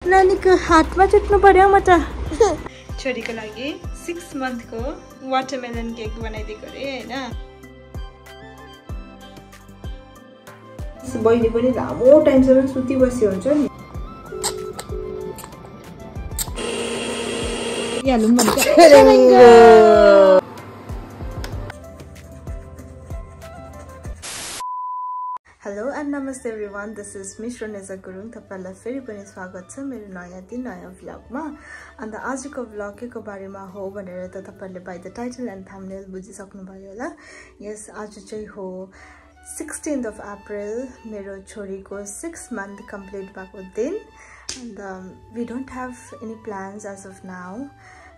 नानीको हातमा चुट्नु पर्यो म त छोरीको लागि 6 मन्थको वाटरमेलन केक बनाइदिएको रे हैन बहिनी पनि लामो टाइमसम्म सुति बस्यो हुन्छ नि यालुम भन्छ Hello and namaste everyone, this is Miss Raneza Gurung. तपाईलाई फेरि पनि स्वागत छ मेरो नयाँ दिन नयाँ भ्लगमा। अनि आजको भ्लग केको बारेमा हो भनेर त तपाईले by the title and thumbnail बुझिसक्नु भयो होला। यस आज चाहिँ हो 16th of April मेरो छोरीको 6 month complete भएको दिन। And we don't have any plans as of now.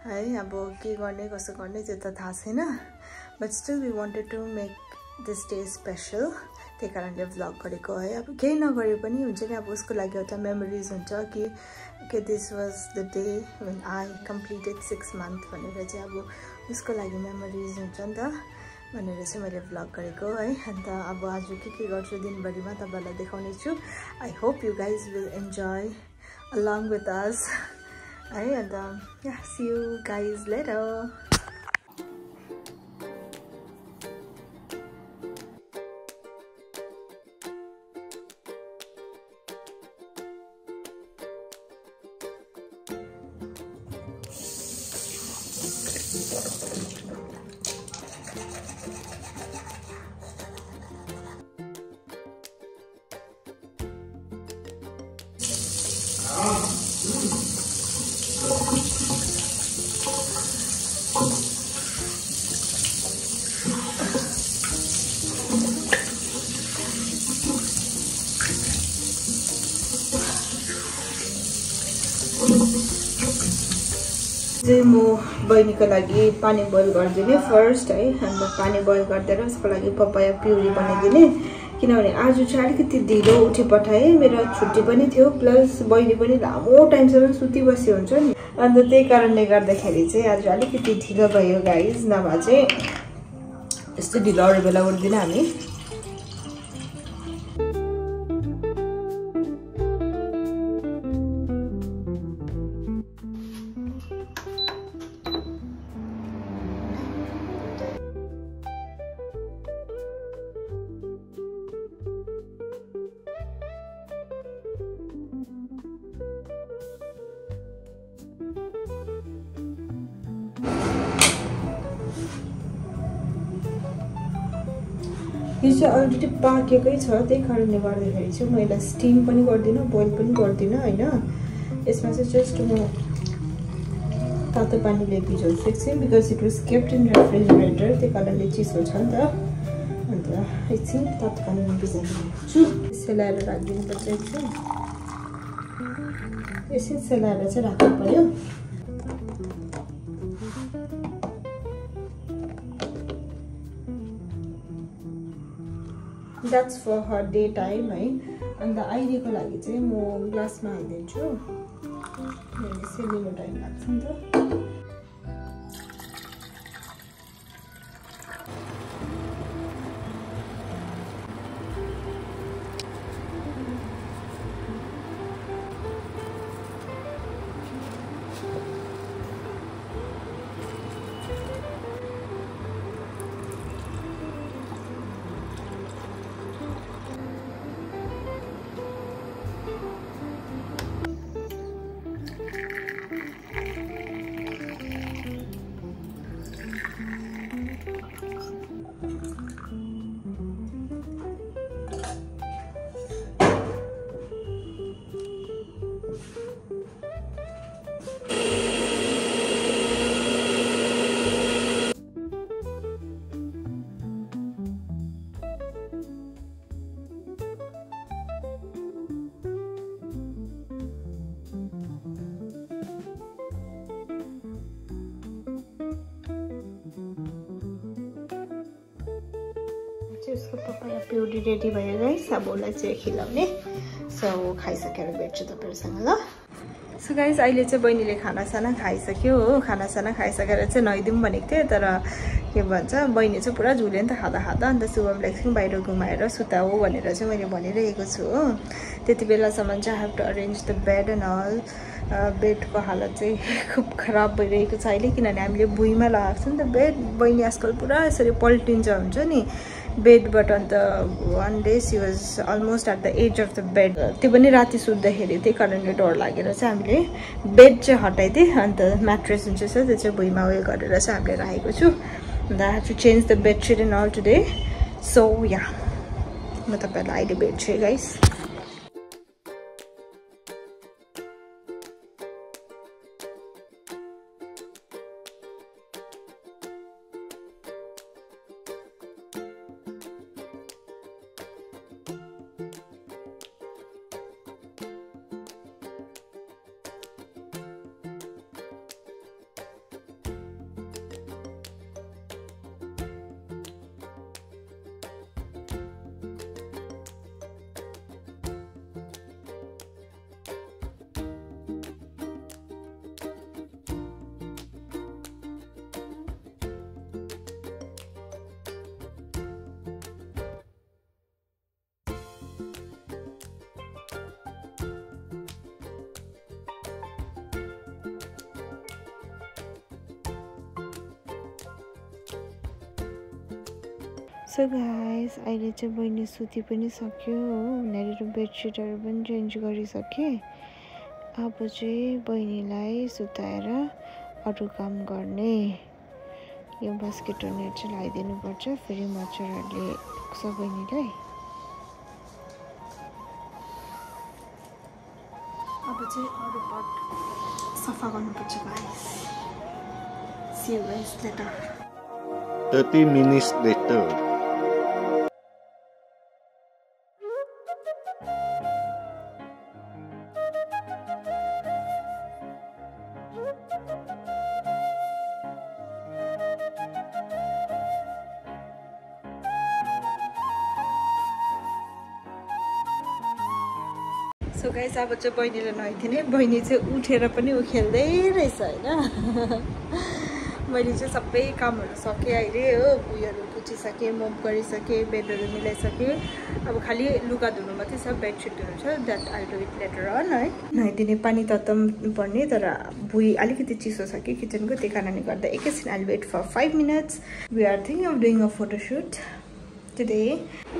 है अब के गर्ने कसो गर्ने त्यो त थाहा छैन। But still we wanted to make this day special. त्यही कारणले भ्लग गरेको है। अब केही नगरे पनि हुन्छ नि अब उसको लागि एउटा मेमोरिज हुन्छ कि this was the day when I completed 6 month भनेर चाहिँ अब उसको लागि मेमोरिज हुन्छ नि त भनेर चाहिँ मैले भ्लग गरेको है। अन्त अब आज के गर्छु दिनभरिमा तपाईलाई देखाउने छु। I hope you guys will enjoy along with us है। अन्त see you guys later. म बहिनीको लागि पानी बोइल गर्दिने फर्स्ट है। अन्त पानी बोइल गर्दै उसको लागि पपाया प्युरी बनाइदिने किनभने आज चाहिँ अलिकति ढिलो उठि पठाए मेरो छुट्टी पनि थियो प्लस बहिनी पनि लामो टाइमसम्म सुति बस्यो हुन्छ नि। अन्त त्यही कारणले गर्दाखेरि चाहिँ आज अलिकति ढिलो भयो गाइज नभए चाहिँ यस्तो ढिलो अरू बेला उठ्दिन हामी। यो चाहिँ अलरेडी पाकेकै छ त्यही कारणले गर्दाखेरि चाहिँ म यसलाई स्टिम पनि गर्दिनँ बोइल पनि गर्दिनँ हैन। यसमा चाहिँ जस्ट म तातो पानीले भिजाउँछु एकछिन because it was kept in refrigerator त्यही कारणले चिसो छ नि त। अन्त एकछिन तातो पानीमा भिजाइदिन्छु सेलाएर राखिदिनु पर्छ एकछिन यसै सेलाएर चाहिँ राख्नु पर्यो। That's for her day time है। अन्त अहिलेको लागि चाहिँ म ग्लासमा हालिदिन्छु यसै लिनु टाइम लाग्छ नि त। उसको पपाया प्युरी रेडी भयो गाइस। अब उसलाई चाहिँ खिलाउने सो खाइसकेर भेट्छु तपाईहरुसँग ल। सो गाइस अहिले चाहिँ बहिनीले खानासाना खाइसक्यो हो। खानासाना खाइसकेर चाहिँ नुहाइदिउँ भनेको थिएँ तर के भन्छ बहिनी चाहिँ पुरा झुल्यो नि त खाँदा खाँदा अन्त शुभमले एकछिन बाहिर घुमाएर सुताऊ भनेर चाहिँ मैले भनिरहेको छु हो त्यति बेलासम्म चाहिँ I have to arrange the bed and all बेडको हालत चाहिँ खुब खराब भइरहेको छ अहिले किनभने हामीले भुइँमा लगाएको छ नि त बेड बहिनी आजकल पुरा यसरी पल्टिन्छ हुन्छ नि बेडबाट अन्त one day she was almost at the edge of the bed त्यो पनि राति सुत्दाखेरि त्यही कारणले डर लागेर चाहिँ हामीले बेड चाहिँ हटाइदिएँ अन्त म्याट्रेस जुन चाहिँ छ त्यो चाहिँ भुइँमा उयो गरेर चाहिँ हामीले राखेको छु अन्त I have to change the bedsheet and all today so yeah म तपाईँहरूलाई अहिले भेट्छु गाइस सो गाइस अहिले चाहिँ बहिनी सुति पनि सक्यो हो उनीहरू बेडसिटहरू पनि चेन्ज गरिसकेँ अब चाहिँ बहिनीलाई सुताएर अरू काम गर्ने यो बास्केट नेट चाहिँ लगाइदिनुपर्छ फेरि मच्छरहरूले पुग्छ बहिनीलाई अब चाहिँ अरू पट सफा गर्नुपर्छ guys see you guys later 30 minutes later. So guys अब चाहिँ बहिनीले नुहाइदिने बहिनी चाहिँ उठेर पनि ऊ खेल्दै रहेछ होइन मैले चाहिँ सबै कामहरू सकेँ अहिले हो उयोहरू पुछिसकेँ मोप गरिसकेँ बेडहरू मिलाइसकेँ अब खालि लुगा धुनु मात्रै छ बेडसिटहरू छ that I do it later on है नुहाइदिने पानी तताउनु पर्ने तर भुइँ अलिकति चिसो छ कि किचनको त्यही कारणले गर्दा एकैछिन I wait for 5 minutes we are thinking of doing a photoshoot today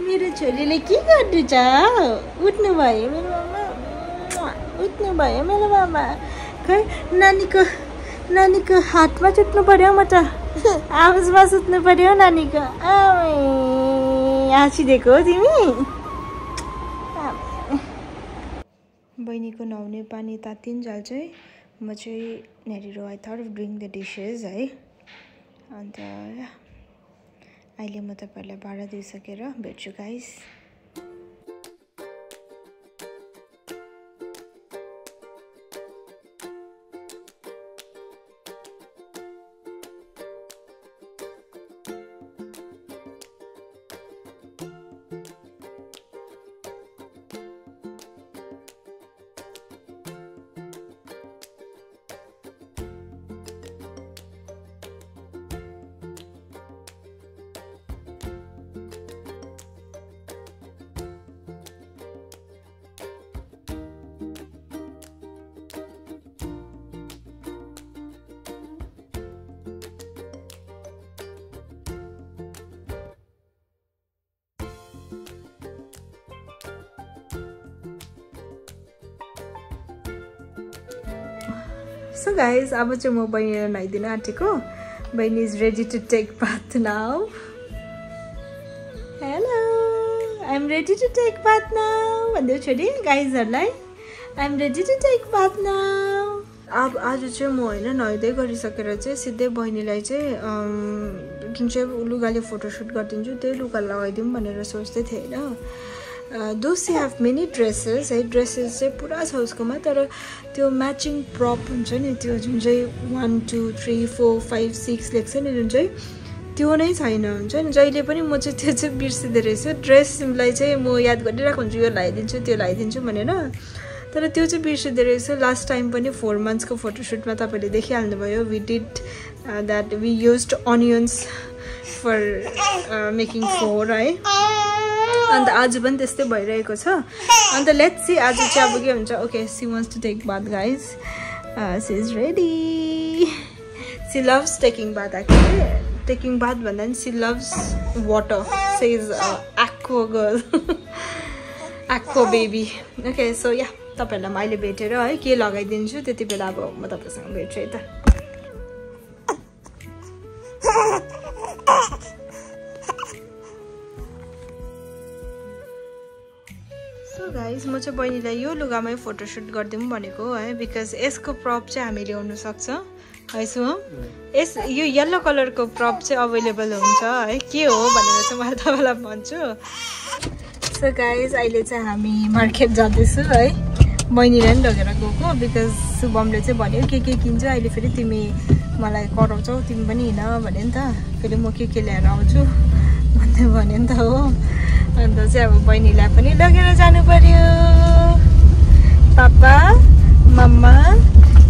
मेरो छोरीले के गर्दैछ उठ्नु भयो मेरो मामा उठ्नु भयो मेरो मामा खै नानीको हातमा सुत्नु पर्यो म त आवाजमा सुत्नु पर्यो नानीको हाँसिदिएको हो तिमी बहिनीको नुहाउने पानी तातिन्जाल चाहिँ म चाहिँ यहाँनिर I thought of doing the dishes है अन्त अहिले म तपाईँहरूलाई भाँडा धोइसकेर भेट्छु गाइस So guys, अब चाहिँ म बहिनीलाई नुहाइदिन आँटेको बहिनी is ready to take bath now hello I am ready to take bath now भन्दै छोरी गाइजहरूलाई I am ready to take bath now अब आज चाहिँ म होइन नुहाइदै गरिसकेर चाहिँ सिधै बहिनीलाई चाहिँ जुन चाहिँ लुगाले फोटोसुट गरिदिन्छु त्यही लुगा लगाइदिउँ भनेर सोच्दै थिएँ होइन दो सी हेभ मेनी ड्रेसेस है ड्रेसेस चाहिँ पुरा छ उसकोमा तर त्यो म्याचिङ प्रप हुन्छ नि त्यो जुन चाहिँ 1 2 3 4 5 6 लेख्छ नि जुन चाहिँ त्यो नै छैन हुन्छ नि जहिले पनि म चाहिँ त्यो चाहिँ बिर्सिँदो रहेछु ड्रेसलाई चाहिँ म याद गरिरहेको हुन्छु यो लगाइदिन्छु त्यो लगाइदिन्छु भनेर तर त्यो चाहिँ बिर्सिँदो रहेछु लास्ट टाइम पनि 4 months को फोटोसुटमा तपाईँले देखिहाल्नुभयो we did that we used onions for making 4 है अन्त आज पनि त्यस्तै भइरहेको छ अन्त लेट्स सी आज चाहिँ अब के हुन्छ okay she wants to take bath guys she is ready she loves taking bath actually taking bath भन्दा पनि she loves water she is aqua girl aqua baby okay so yeah तपाईहरुलाई मैले भेटेर है के लगाइदिन्छु त्यति बेला अब म तपाईसँग भेट्छु है त सो गाइज म चाहिँ बहिनीलाई यो लुगामै फोटोसुट गरिदिउँ भनेको है बिकज यसको प्रप चाहिँ हामी ल्याउन सक्छ है सो यस यो येल्लो कलरको प्रप चाहिँ अवेलेबल हुन्छ है के हो भनेर चाहिँ मैले तपाईलाई भन्छु सो गाइज अहिले चाहिँ हामी मार्केट जाँदैछु है बहिनीलाई पनि लगेर गएको बिकज शुभमले चाहिँ भन्यो के किन्छु अहिले फेरि तिमी मलाई कराउँछौ तिमी पनि हिँड भन्यो नि त फेरि म के ल्याएर आउँछु भन्दै भन्यो नि त हो अन्त चाहिँ अब बहिनीलाई पनि लगेर जानु पर्यो पापा मम्मा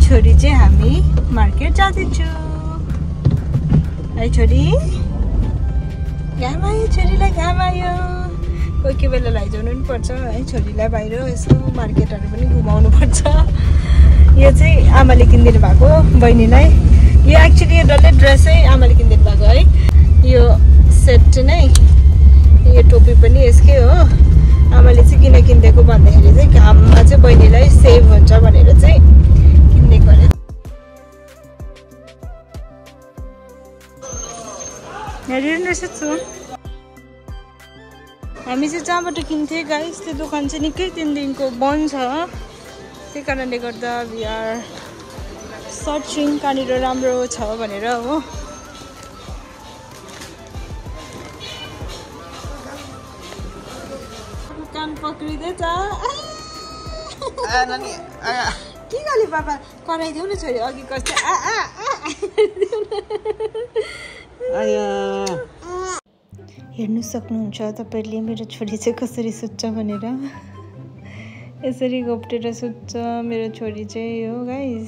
छोरी चाहिँ हामी मार्केट जाँदैछु है छोरी घाम आयो छोरीलाई घाम आयो कोही बेला लैजाउनु पनि पर्छ है छोरीलाई बाहिर यसो मार्केटहरू पनि घुमाउनु पर्छ यो चाहिँ आमाले किनिदिनु भएको बहिनीलाई यो एक्चुअली यो डल्लै ड्रेसै आमाले किनिदिनु भएको है यो सेट नै यो टोपी पनि यसकै हो आमाले चाहिँ किन किनिदिएको भन्दाखेरि चाहिँ घाममा चाहिँ बहिनीलाई सेभ हुन्छ भनेर चाहिँ किनिदिएको अरे हेरिरहेको छु हामी चाहिँ जहाँबाट किन्थ्यौँ गाइस त्यो दोकान चाहिँ निकै दिनदेखिको बन्द छ त्यही कारणले गर्दा वी आर सर्चिङ कहाँनिर राम्रो छ भनेर हो कान पक्रिँदैछ के गर्ने पापा कराइदेऊ न छोरी अघि कस्तो हेर्नु सक्नुहुन्छ तपाईहरुले मेरो छोरी चाहिँ कसरी सुत्छ भनेर यसरी घोप्टेर सुत्छ मेरो छोरी चाहिँ हो गाइस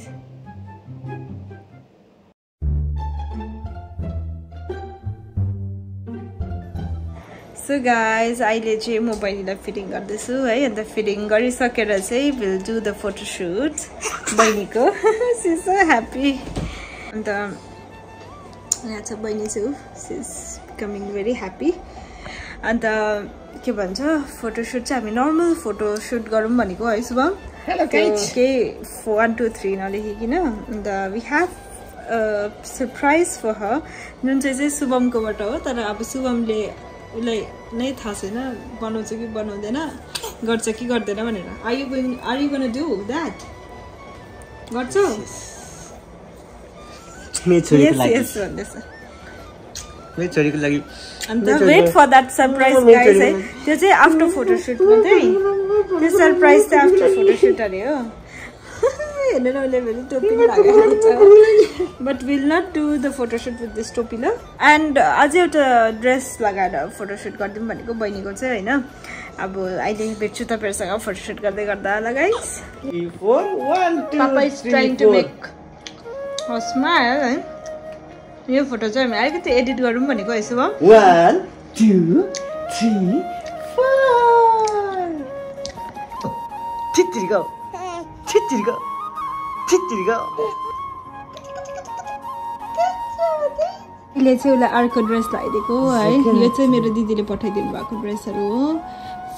सो गाइस अहिले चाहिँ म बहिनीलाई फिटिङ गर्दैछु है अन्त फिटिङ गरिसकेर चाहिँ विल डु द फोटोसुट बहिनीको सी इज सो ह्याप्पी अन्त यहाँ छ बहिनी चाहिँ she is becoming very happy अन्त के भन्छ फोटोसुट चाहिँ हामी नर्मल फोटोसुट गरौँ भनेको है शुभम केही 1 2 3 नलेखिकन अन्त वी हेभ सरप्राइज फर हर जुन चाहिँ शुभमकोबाट हो तर अब शुभमले उसलाई नै थाहा छैन बनाउँछ कि बनाउँदैन गर्छ कि गर्दैन भनेर are you gonna do that गर्छौ यस भन्दैछ मेरो छोरीको लागि अन्त wait for that surprise guys है त्यो चाहिँ आफ्टर फोटोसुट मात्रै त्यो सरप्राइज चाहिँ आफ्टर फोटोसुट अरे हो हेर्नु न उसले फेरि टोपी लगाएको छ but will not do the photoshoot with this टोपी ल एन्ड अझै एउटा ड्रेस लगाएर फोटोसुट गरिदिउँ भनेको बहिनीको चाहिँ होइन अब अहिले भेट्छु तपाईँहरूसँग फोटोसुट गर्दै गर्दा ल guys papa is trying to make a smile है यो फोटो चाहिँ हामी अलिकति एडिट गरौँ भनेको है शुभम 1 2 3 4 छिटिरिको छिटिरिको छिटिरिको यसले चाहिँ उसलाई अर्को ड्रेस लगाइदिएको है यो चाहिँ मेरो दिदीले पठाइदिनु भएको ड्रेसहरू हो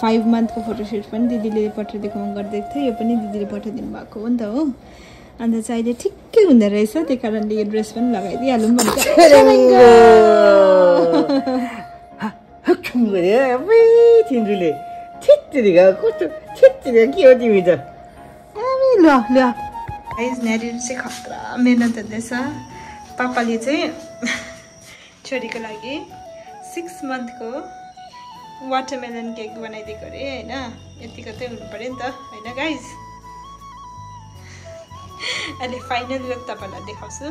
5 मन्थको फोटोसुट पनि दिदीले पठाइदिएको म गरिदिएको थिएँ यो पनि दिदीले पठाइदिनु भएको हो नि त हो अन्त चाहिँ अहिले ठिक्कै हुँदो रहेछ त्यही कारणले यो ड्रेस पनि लगाइदिइहालौँ न्यारीहरू चाहिँ खतरा मेहनत हुँदैछ पापाले चाहिँ छोरीको लागि 6 मन्थको वाटरमेलन केक बनाइदिएको अरे होइन यतिको चाहिँ हुनु पर्यो नि त होइन गाइज अहिले फाइनल लुक तपाईँलाई देखाउँछु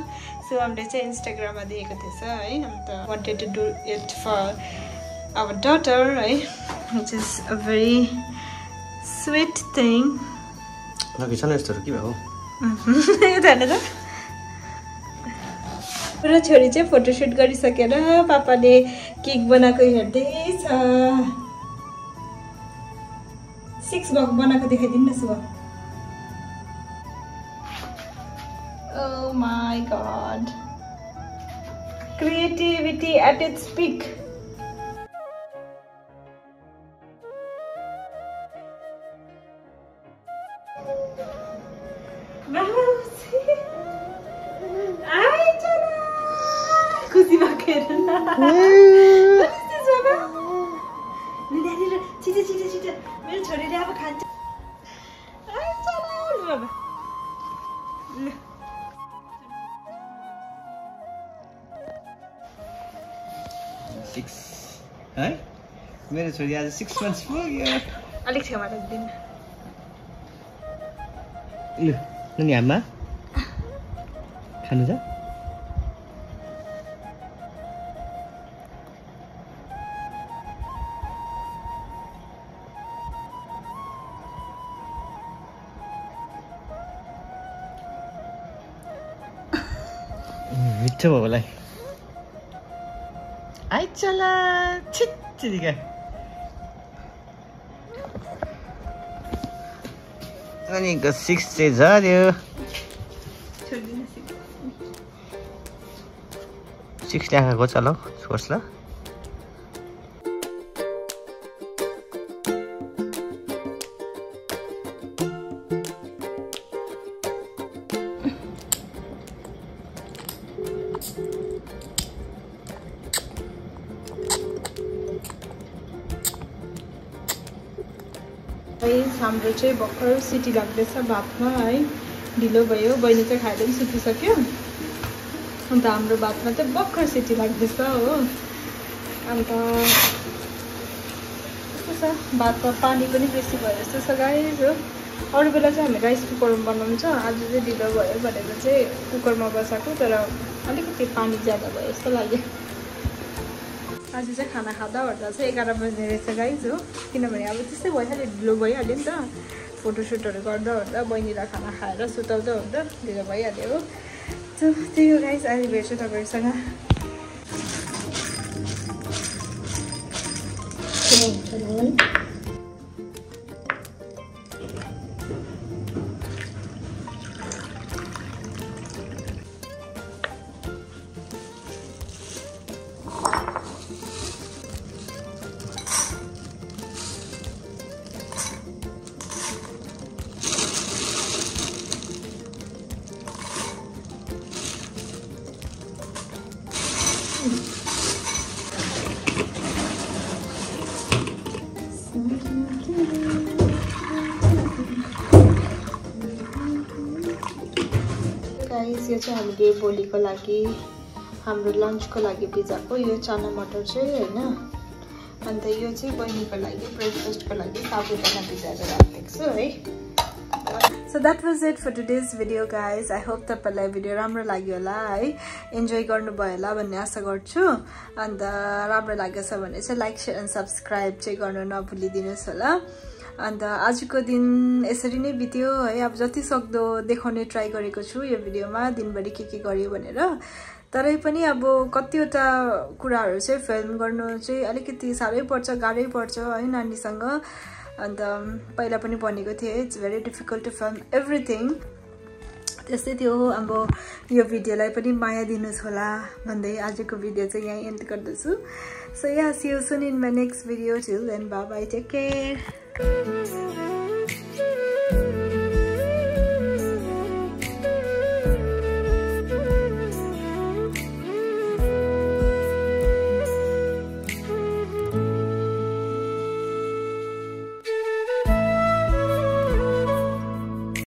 सो हामीले चाहिँ इन्स्टाग्राममा देखेको थिएछ है अन्त wanted to do it for our daughter है which is a very sweet thing यस्तोहरू के भयो यो त हेर्नु त र छोरी चाहिँ फोटोसुट गरिसकेर पापाले केक बनाएको हेर्दैछ 6 बक बनाएको देखाइदिनु न सुब Oh my god. Creativity at its peak. खुसी भएको हेर न छिटो छिटो छिटो मेरो छोरीले अब खान्छ बाबा 6 है मेरो छोरी आज 6 months पुग्यो अलिक छेउमा राख्दिनु ल नि आमा खानु छ मिठो बाबुलाई आई चला छिटछिटो अनि 6 चाहिँ झर्यो 6 ल्याएको चल छोड्छ ल हाम्रो चाहिँ भर्खर सिटी लाग्दैछ भातमा है ढिलो भयो बहिनी चाहिँ खाएर पनि सुतिसक्यो अन्त हाम्रो भातमा चाहिँ भर्खर सिटी लाग्दैछ हो अन्त कस्तो छ भातमा पानी पनि बेसी भयो जस्तो छ गाइस हो अरू बेला चाहिँ हामी राइस कुकरमा बनाउँछ आज चाहिँ ढिलो भयो भनेर चाहिँ कुकरमा बसाएको तर अलिकति पानी ज्यादा भयो जस्तो लाग्यो आज चाहिँ खाना खाँदा ओर्दा चाहिँ 11 बज्ने रहेछ गाइस हो किनभने अब त्यस्तै भइहाल्यो ढिलो भइहाल्यो नि त फोटोसुटहरू गर्दा ओर्दा बहिनीलाई खाना खाएर सुताउँदा ओर्दा ढिलो भइहाल्यो हो त्यही हो गाइस अहिले भेट्छु तपाईँहरूसँग गाइस यो चाहिँ हामीले भोलिको लागि हाम्रो लन्चको लागि भिजाएको यो चना मटर चाहिँ हैन अन्त यो चाहिँ बहिनीको लागि ब्रेकफास्टको लागि साबुदाना भिजाएर राखेको छु है So that was it for today's video guys. I hope तपाईलाई भिडियो राम्रो लाग्यो होला है एन्जॉय गर्नुभयो होला भन्ने आशा गर्छु अन्त राम्रो लागेछ भने चाहिँ लाइक शेयर एन्ड सब्स्क्राइब चाहिँ गर्न नभुलिदिनुस् होला अन्त आजको दिन यसरी नै बित्यो है अब जति सक्दो देखाउने ट्राई गरेको छु यो भिडियोमा दिनभरि के गर्यो भनेर तरै पनि अब कतिवटा कुराहरू चाहिँ फिल्म गर्नु चाहिँ अलिकति साह्रै पर्छ गाह्रै पर्छ है नानीसँग अन्त पहिला पनि भनेको थिएँ it's very difficult to film everything त्यस्तै थियो अब यो भिडियोलाई पनि माया दिनुस् होला भन्दै आजको भिडियो चाहिँ यही एन्ड गर्दछु so yeah see you soon in my next video till then bye bye take care